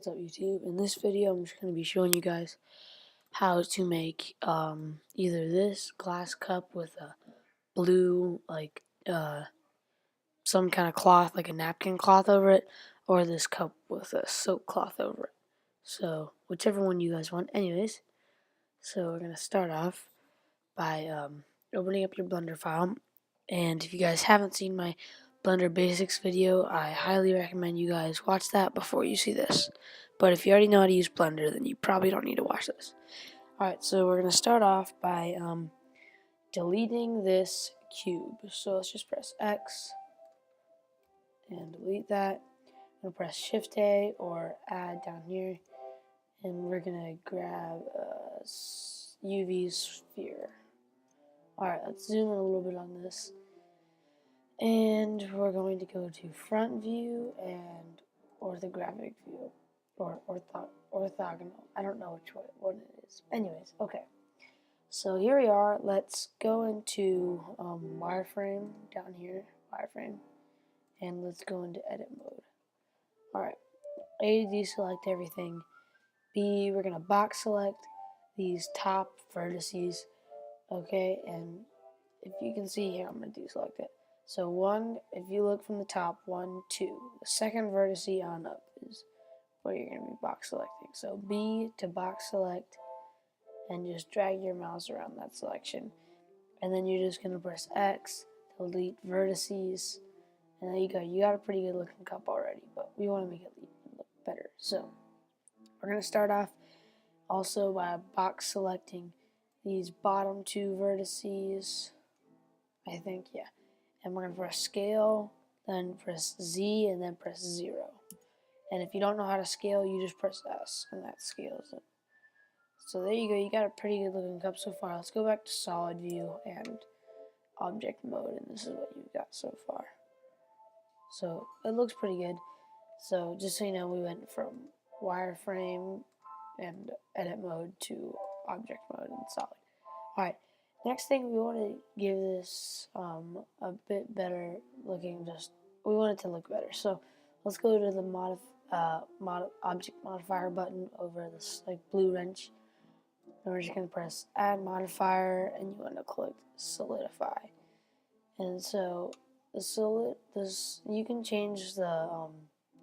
What's up, YouTube? In this video I'm just going to be showing you guys how to make either this glass cup with a blue some kind of cloth, like a napkin cloth over it, or this cup with a soap cloth over it. So whichever one you guys want. Anyways, so we're going to start off by opening up your Blender file, and if you guys haven't seen my Blender Basics video, I highly recommend you guys watch that before you see this. But if you already know how to use Blender, then you probably don't need to watch this. Alright, so we're going to start off by deleting this cube. So let's just press X and delete that. I'm going to press Shift A or Add down here, and we're going to grab a UV sphere. Alright, let's zoom in a little bit on this. And we're going to go to front view and orthographic view, or orthogonal. I don't know what it is. Anyways, okay. So here we are. Let's go into wireframe down here, wireframe, and let's go into edit mode. Alright, A, deselect everything. B, we're going to box select these top vertices. Okay, and if you can see here, I'm going to deselect it. So 1, if you look from the top, 1, 2. The second vertex on up is where you're going to be box selecting. So B to box select, and just drag your mouse around that selection. And then you're just going to press X, delete vertices, and there you go. You got a pretty good looking cup already, but we want to make it look better. So we're going to start off also by box selecting these bottom 2 vertices, I think, yeah. And we're going to press scale, then press Z, and then press 0. And if you don't know how to scale, you just press S, and that scales it. So there you go, you got a pretty good looking cup so far. Let's go back to solid view and object mode, and this is what you've got so far. So it looks pretty good. So just so you know, we went from wireframe and edit mode to object mode and solid. Alright. Next thing, we want to give this a bit better looking. We want it to look better. So let's go to the object modifier button over this blue wrench, and we're just going to press add modifier, and you want to click solidify. And so you can change the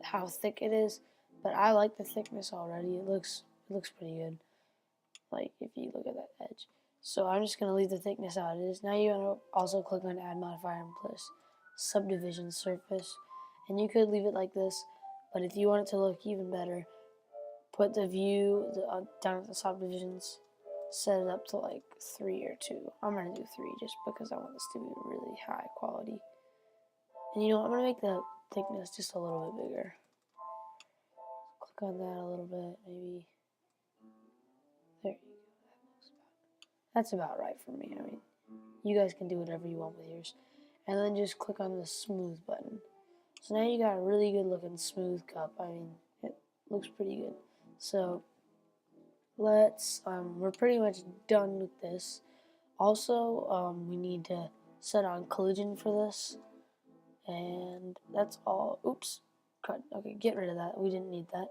how thick it is, but I like the thickness already. It looks pretty good. Like if you look at that edge. So I'm just going to leave the thickness how it is. Now you want to also click on add modifier and plus subdivision surface. And you could leave it like this, but if you want it to look even better, put the view down at the subdivisions, set it up to like 3 or 2. I'm going to do 3 just because I want this to be really high quality. And you know what, I'm going to make the thickness just a little bit bigger. Click on that a little bit, maybe. There you go. That's about right for me. I mean, you guys can do whatever you want with yours. And then just click on the smooth button. So now you got a really good looking smooth cup. I mean, it looks pretty good. So let's, we're pretty much done with this. Also, we need to set on collision for this. And that's all. Oops. Cut. Okay, get rid of that. We didn't need that.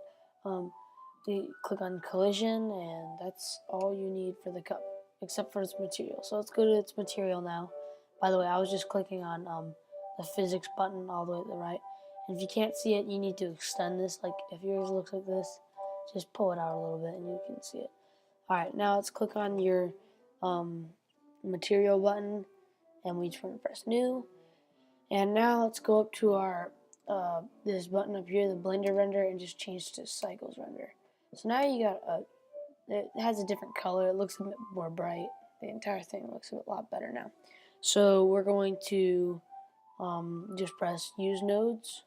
We click on collision, and that's all you need for the cup, except for its material. So let's go to its material now. By the way, I was just clicking on the physics button all the way to the right. And if you can't see it, you need to extend this. Like if yours looks like this, just pull it out a little bit and you can see it. Alright, now let's click on your material button, and we just want to press new. And now let's go up to our this button up here, the Blender render, and just change to cycles render. So now you got it has a different color. It looks a bit more bright. The entire thing looks a lot better now. So we're going to just press use nodes,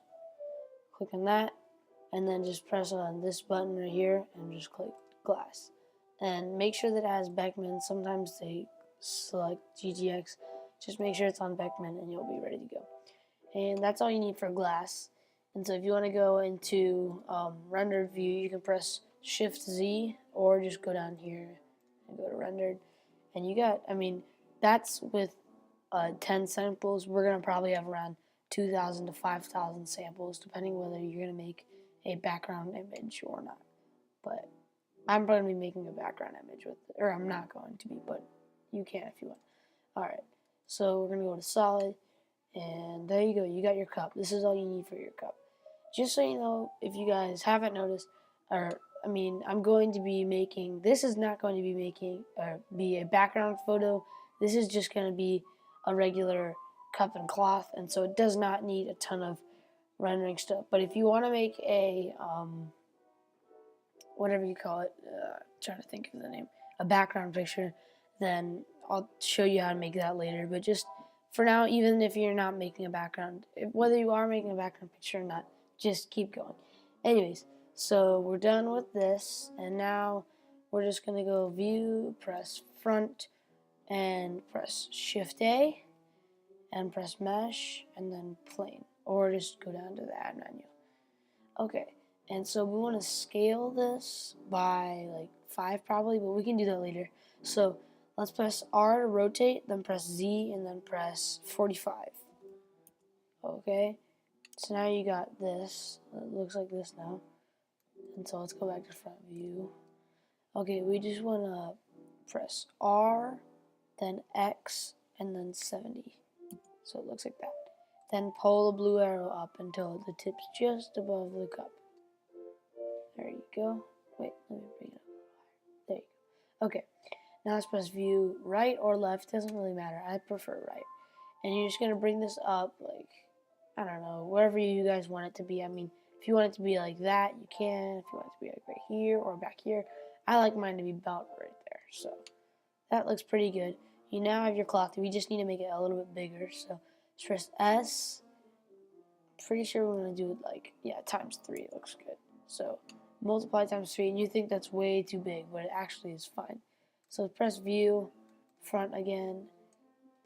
click on that, and then just press on this button right here and just click glass. And make sure that it has Beckman. Sometimes they select GGX. Just make sure it's on Beckman and you'll be ready to go. And that's all you need for glass. And so if you want to go into rendered view, you can press Shift Z or just go down here and go to rendered. And you got, I mean, that's with 10 samples. We're going to probably have around 2,000 to 5,000 samples, depending whether you're going to make a background image or not. But I'm going to be making a background image with it, or I'm not going to be, but you can if you want. Alright, so we're going to go to solid, and there you go, you got your cup. This is all you need for your cup. Just so you know, if you guys haven't noticed, I'm going to be making, this is not going to be making, be a background photo. This is just going to be a regular cup and cloth, and so it does not need a ton of rendering stuff. But if you want to make a, whatever you call it, trying to think of the name, a background picture, then I'll show you how to make that later. But just for now, even if you're not making a background, whether you are making a background picture or not, just keep going. Anyways, so we're done with this, and now we're just going to go view, press front, and press shift A, and press mesh, and then plane, or just go down to the add menu. Okay, and so we want to scale this by like 5 probably, but we can do that later. So let's press R to rotate, then press Z, and then press 45. Okay, so now you got this. It looks like this now. And so let's go back to front view. Okay, we just want to press R, then X, and then 70. So it looks like that. Then pull the blue arrow up until the tip's just above the cup. There you go. Wait, let me bring it up. There you go. Okay, now let's press view right or left. Doesn't really matter. I prefer right. And you're just going to bring this up, like, I don't know, wherever you guys want it to be. I mean, if you want it to be like that, you can. If you want it to be like right here or back here, I like mine to be about right there. So that looks pretty good. You now have your cloth. We just need to make it a little bit bigger. So let's press S. Pretty sure we're going to do it like, yeah, times 3. It looks good. So multiply times 3, and you think that's way too big, but it actually is fine. So press view, front again,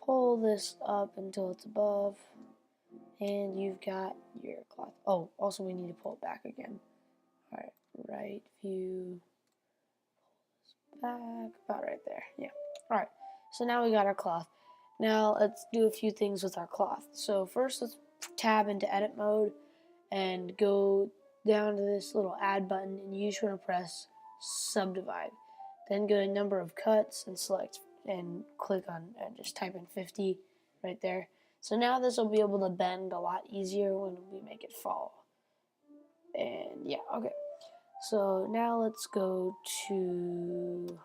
pull this up until it's above, and you've got your cloth. Oh, also we need to pull it back again. Alright, right view, back, about right there. Yeah. Alright, so now we got our cloth. Now let's do a few things with our cloth. So first let's tab into edit mode and go down to this little add button, and you just want to press subdivide. Then go to number of cuts and select and click on and just type in 50 right there. So now this will be able to bend a lot easier when we make it fall. And yeah, okay. So now let's go to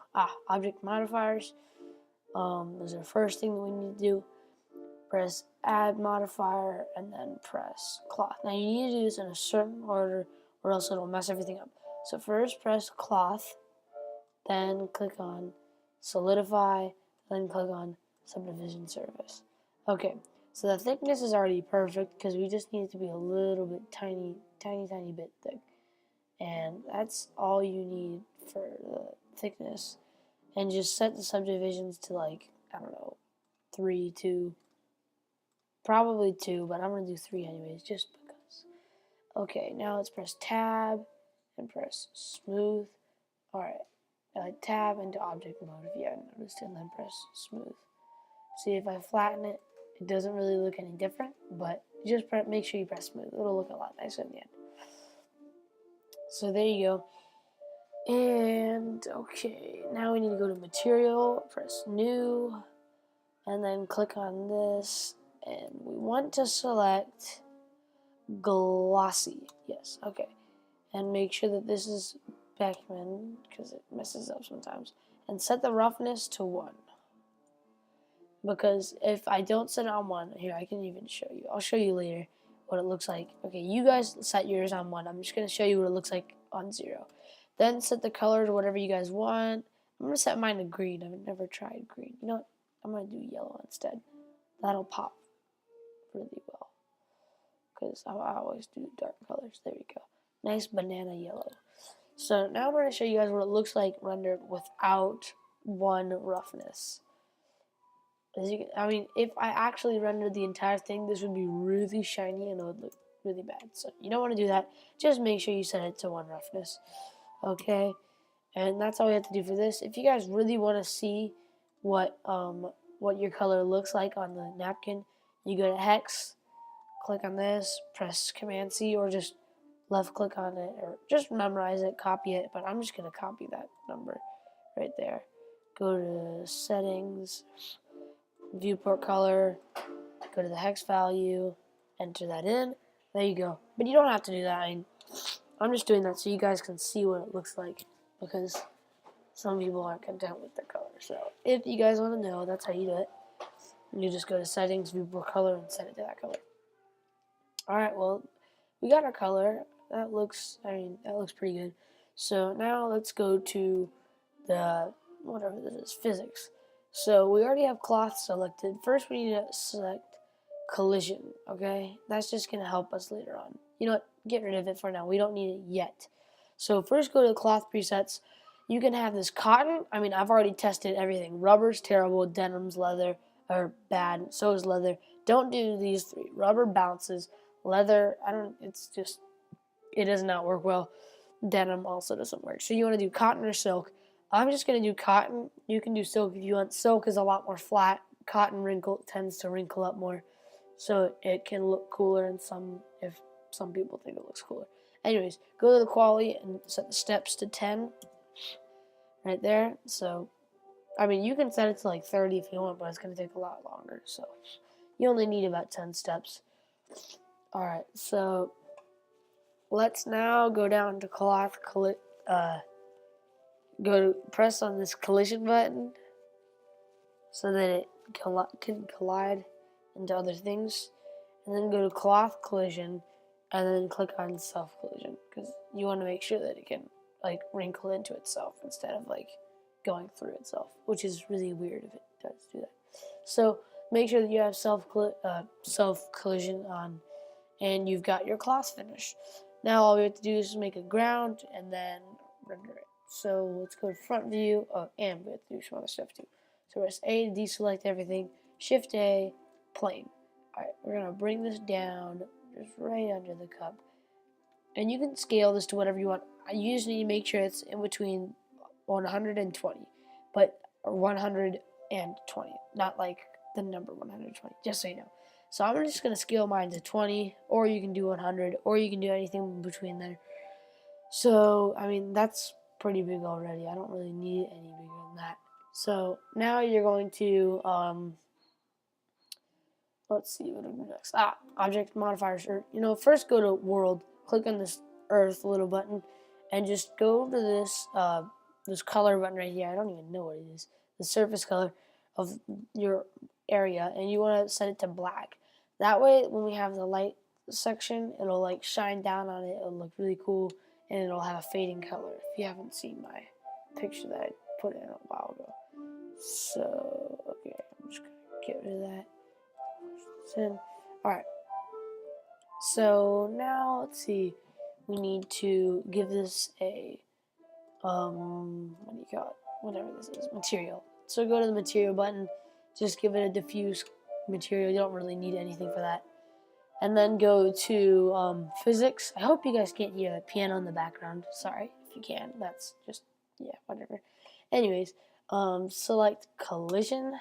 object modifiers. This is the first thing that we need to do. Press add modifier and then press cloth. Now you need to do this in a certain order or else it'll mess everything up. So first press cloth, then click on solidify, then click on subdivision surface. Okay, so the thickness is already perfect because we just need it to be a little bit tiny bit thick. And that's all you need for the thickness. And just set the subdivisions to like, I don't know, 3, 2, probably 2, but I'm going to do 3 anyways, just because. Okay, now let's press tab and press smooth. Alright, tab into object mode if you haven't noticed, and then press smooth. See, if I flatten it, it doesn't really look any different, but just make sure you press smooth. It'll look a lot nicer in the end. So there you go. And okay, now we need to go to material, press new, and then click on this, and we want to select glossy. Yes, okay. And make sure that this is Beckman, because it messes up sometimes. And set the roughness to 1. Because if I don't set it on 1, here, I can even show you. I'll show you later what it looks like. Okay, you guys set yours on 1. I'm just going to show you what it looks like on 0. Then set the color to whatever you guys want. I'm going to set mine to green. I've never tried green. You know what? I'm going to do yellow instead. That'll pop really well. Because I always do dark colors. There we go. Nice banana yellow. So now I'm going to show you guys what it looks like rendered without 1 roughness. I mean, if I actually rendered the entire thing, this would be really shiny and it would look really bad. So you don't want to do that. Just make sure you set it to 1 roughness. Okay? And that's all we have to do for this. If you guys really want to see what your color looks like on the napkin, you go to hex, click on this, press Command C, or just left click on it, or just memorize it, copy it, but I'm just going to copy that number right there. Go to settings, viewport color, go to the hex value, enter that in. There you go. But you don't have to do that. I'm just doing that so you guys can see what it looks like, because some people aren't content with the color. So if you guys want to know, that's how you do it. You just go to settings, viewport color, and set it to that color. Alright, well, we got our color. That looks pretty good. So now let's go to the, whatever this is, physics. So we already have cloth selected. First we need to select collision, okay? That's just going to help us later on. You know what? Get rid of it for now. We don't need it yet. So first go to cloth presets. You can have this cotton. I mean, I've already tested everything. Rubber's terrible. Denim's leather are bad. So is leather. Don't do these three. Rubber bounces. Leather, it does not work well. Denim also doesn't work. So you want to do cotton or silk. I'm just going to do cotton. You can do silk if you want. Silk is a lot more flat. Cotton tends to wrinkle up more, so it can look cooler if some people think it looks cooler. Anyways, go to the quality and set the steps to 10 right there. So, I mean, you can set it to like 30 if you want, but it's going to take a lot longer. So, you only need about 10 steps. Alright, so let's now go down to cloth, press on this collision button so that it can collide into other things, and then go to cloth collision and then click on self collision, because you want to make sure that it can like wrinkle into itself instead of like going through itself, which is really weird if it does do that. So make sure that you have self collision on, and you've got your cloth finished. Now all we have to do is make a ground and then render it. So let's go to front view. And we have to do some other stuff too. So press A to deselect everything. Shift A, plane. Alright, we're going to bring this down just right under the cup. And you can scale this to whatever you want. I usually need to make sure it's in between 120, but 120, not like the number 120, just so you know. So I'm just going to scale mine to 20, or you can do 100, or you can do anything in between there. So, I mean, that's pretty big already. I don't really need it any bigger than that. So now you're going to, let's see what we do next. Object modifiers. First go to world, click on this earth little button, and just go to this color button right here. I don't even know what it is. The surface color of your area, and you want to set it to black. That way, when we have the light section, it'll like shine down on it. It'll look really cool, and it'll have a fading color. If you haven't seen my picture that I put in a while ago. So, okay, I'm just gonna get rid of that. Alright. So now let's see. We need to give this a what do you call it? Whatever this is, material. So go to the material button, just give it a diffuse material. You don't really need anything for that. And then go to physics. I hope you guys can't hear the piano in the background. Sorry if you can. That's just, yeah, whatever. Anyways, select collision,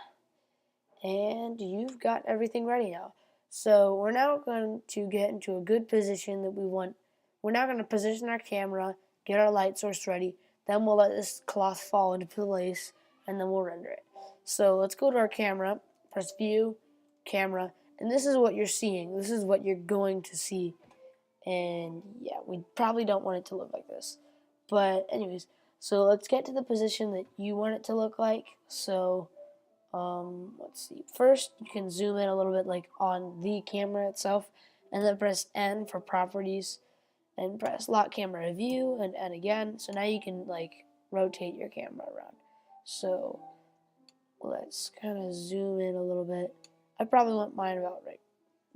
and you've got everything ready now. So we're now going to get into a good position that we want. We're now going to position our camera, get our light source ready, then we'll let this cloth fall into place, and then we'll render it. So let's go to our camera, press view, camera, and this is what you're seeing. This is what you're going to see. And yeah, we probably don't want it to look like this. But anyways, so let's get to the position that you want it to look like. So let's see. First, you can zoom in a little bit, like on the camera itself, and then press N for properties, and press lock camera view, and N again. So now you can like rotate your camera around. So let's kind of zoom in a little bit. I probably want mine about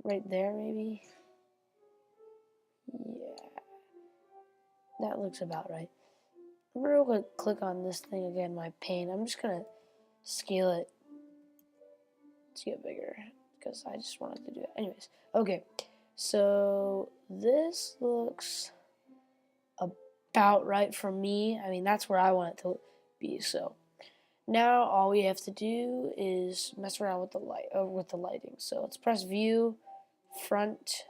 right there, maybe. Yeah, that looks about right. I'm gonna click on this thing again, my pane. I'm just gonna scale it to get bigger because I just wanted to do it. Anyways, okay. So this looks about right for me. I mean, that's where I want it to be. So now all we have to do is mess around with the lighting. So let's press view, front,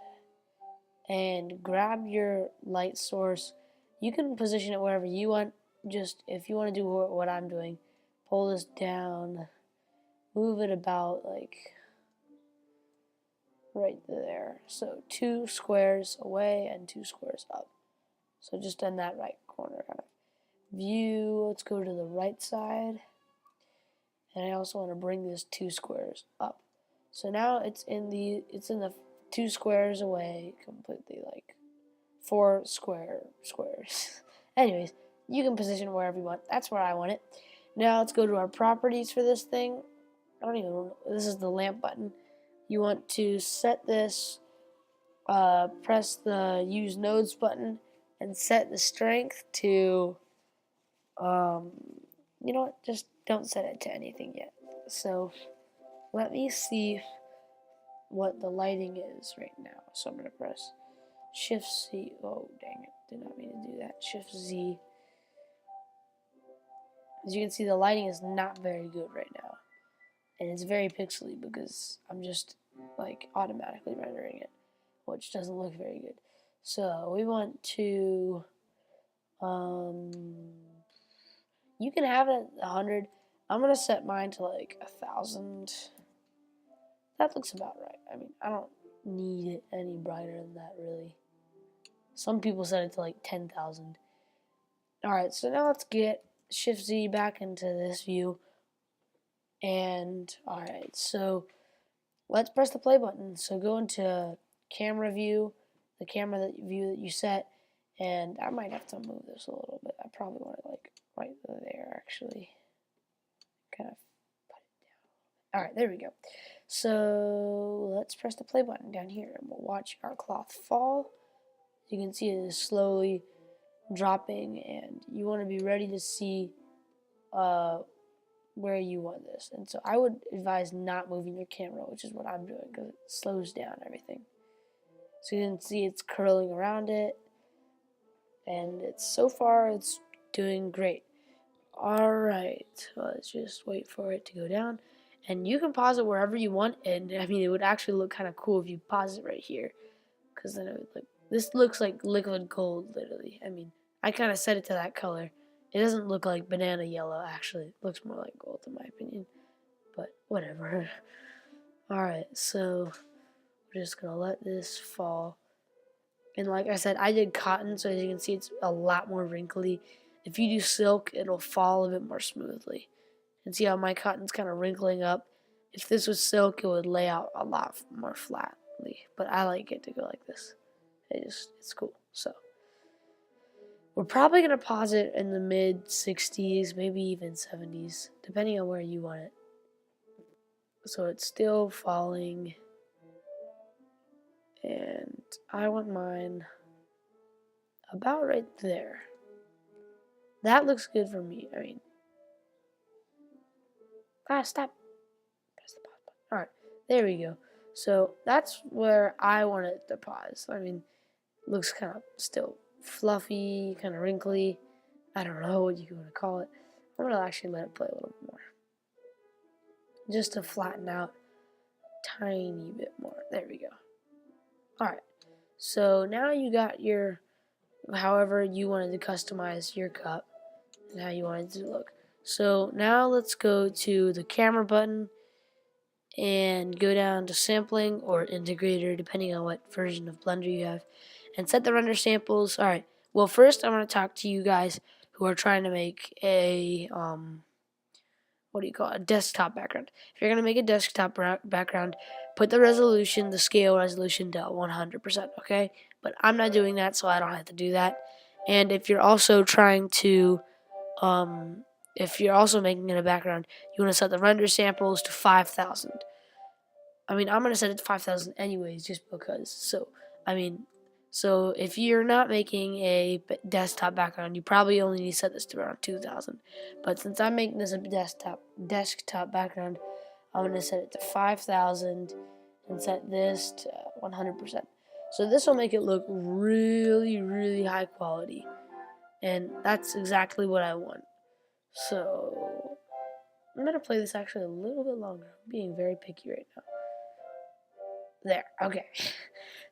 and grab your light source. You can position it wherever you want. Just if you want to do what I'm doing, pull this down, move it about like right there. So 2 squares away and 2 squares up. So just in that right corner kind of view. Let's go to the right side. And I also want to bring this 2 squares up. So now it's in the 2 squares away completely, like 4 squares. Anyways, you can position wherever you want. That's where I want it. Now let's go to our properties for this thing. I don't even know. This is the lamp button. You want to set this, press the use nodes button and set the strength to, you know what, just don't set it to anything yet. So let me see what the lighting is right now. So I'm going to press Shift C. Oh, dang it. Did not mean to do that. Shift Z. As you can see, the lighting is not very good right now. And it's very pixely because I'm just like automatically rendering it, which doesn't look very good. So we want to, you can have it at 100. I'm going to set mine to like 1,000. That looks about right. I mean, I don't need it any brighter than that, really. Some people set it to like 10,000. Alright, so now let's get Shift Z back into this view. And, alright, so let's press the play button. So go into camera view, the camera view that you set. And I might have to move this a little bit. I probably want it like right there, actually. Kind of put it down. Alright, there we go. So let's press the play button down here and we'll watch our cloth fall. You can see it is slowly dropping and you want to be ready to see where you want this. And so I would advise not moving your camera, which is what I'm doing because it slows down everything. So you can see it's curling around it and so far it's doing great. Alright, let's just wait for it to go down. And you can pause it wherever you want, and I mean, it would actually look kind of cool if you pause it right here, because then it would look, this looks like liquid gold, literally. I mean, I kind of set it to that color. It doesn't look like banana yellow, actually. It looks more like gold, in my opinion, but whatever. Alright, so we're just going to let this fall. And like I said, I did cotton, so as you can see, it's a lot more wrinkly. If you do silk, it'll fall a bit more smoothly. And see how my cotton's kind of wrinkling up? If this was silk, it would lay out a lot more flatly. But I like it to go like this. It's cool. So we're probably going to pause it in the mid 60s, maybe even 70s, depending on where you want it. So it's still falling. And I want mine about right there. That looks good for me. I mean, stop. Press the pause button. Alright, there we go. So that's where I want it to pause. I mean, it looks kind of still fluffy, kind of wrinkly. I don't know what you want to call it. I'm going to actually let it play a little bit more. Just to flatten out a tiny bit more. There we go. Alright, so now you got your, however you wanted to customize your cup and how you wanted it to look. So now let's go to the camera button and go down to sampling or integrator, depending on what version of Blender you have, and set the render samples. Alright, well first I'm going to talk to you guys who are trying to make a, what do you call it, a desktop background. If you're going to make a desktop background, put the resolution, the scale resolution to 100%, okay? But I'm not doing that, so I don't have to do that. And if you're also trying to, if you're also making it a background, you want to set the render samples to 5,000. I mean, I'm going to set it to 5,000 anyways, just because. So, I mean, so if you're not making a desktop background, you probably only need to set this to around 2,000. But since I'm making this a desktop background, I'm going to set it to 5,000 and set this to 100%. So this will make it look really, really high quality. And that's exactly what I want. So I'm going to play this actually a little bit longer. I'm being very picky right now. There, okay.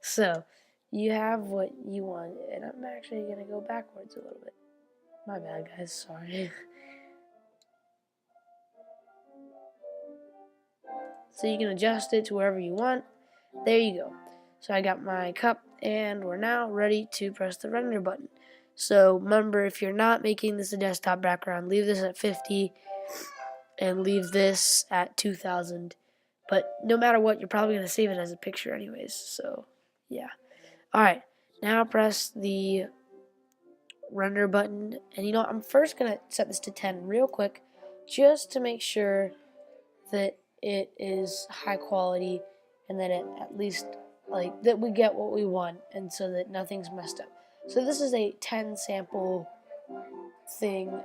So you have what you want, and I'm actually gonna go backwards a little bit. My bad, guys. Sorry. So you can adjust it to wherever you want. There you go. So I got my cup, and we're now ready to press the render button. So remember, if you're not making this a desktop background, leave this at 50 and leave this at 2000. But no matter what, you're probably going to save it as a picture anyways. So yeah. Alright, now press the render button. And you know, I'm first going to set this to 10 real quick just to make sure that it is high quality and that it at least like that we get what we want and so that nothing's messed up. So this is a 10 sample thing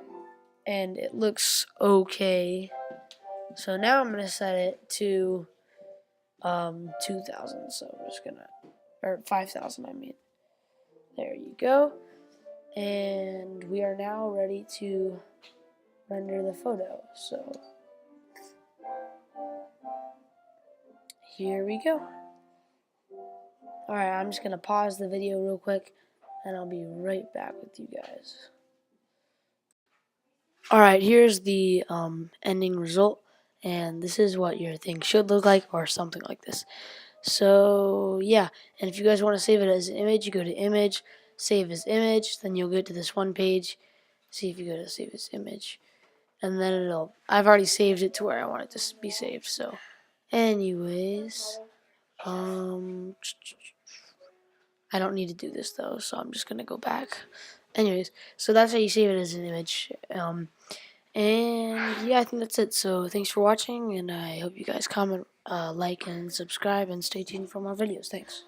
and it looks okay. So now I'm gonna set it to 2000. So I'm just gonna, or 5000 I mean. There you go. And we are now ready to render the photo. So here we go. Alright, I'm just going to pause the video real quick, and I'll be right back with you guys. Alright, here's the ending result, and this is what your thing should look like, or something like this. So, yeah, and if you guys want to save it as an image, you go to Image, Save as Image, then you'll get to this one page. See if you go to Save as Image, and then I've already saved it to where I want it to be saved, so, anyways, I don't need to do this though, so I'm just gonna go back. Anyways, so that's how you save it as an image. And yeah, I think that's it. So thanks for watching, and I hope you guys comment, like, and subscribe, and stay tuned for more videos. Thanks.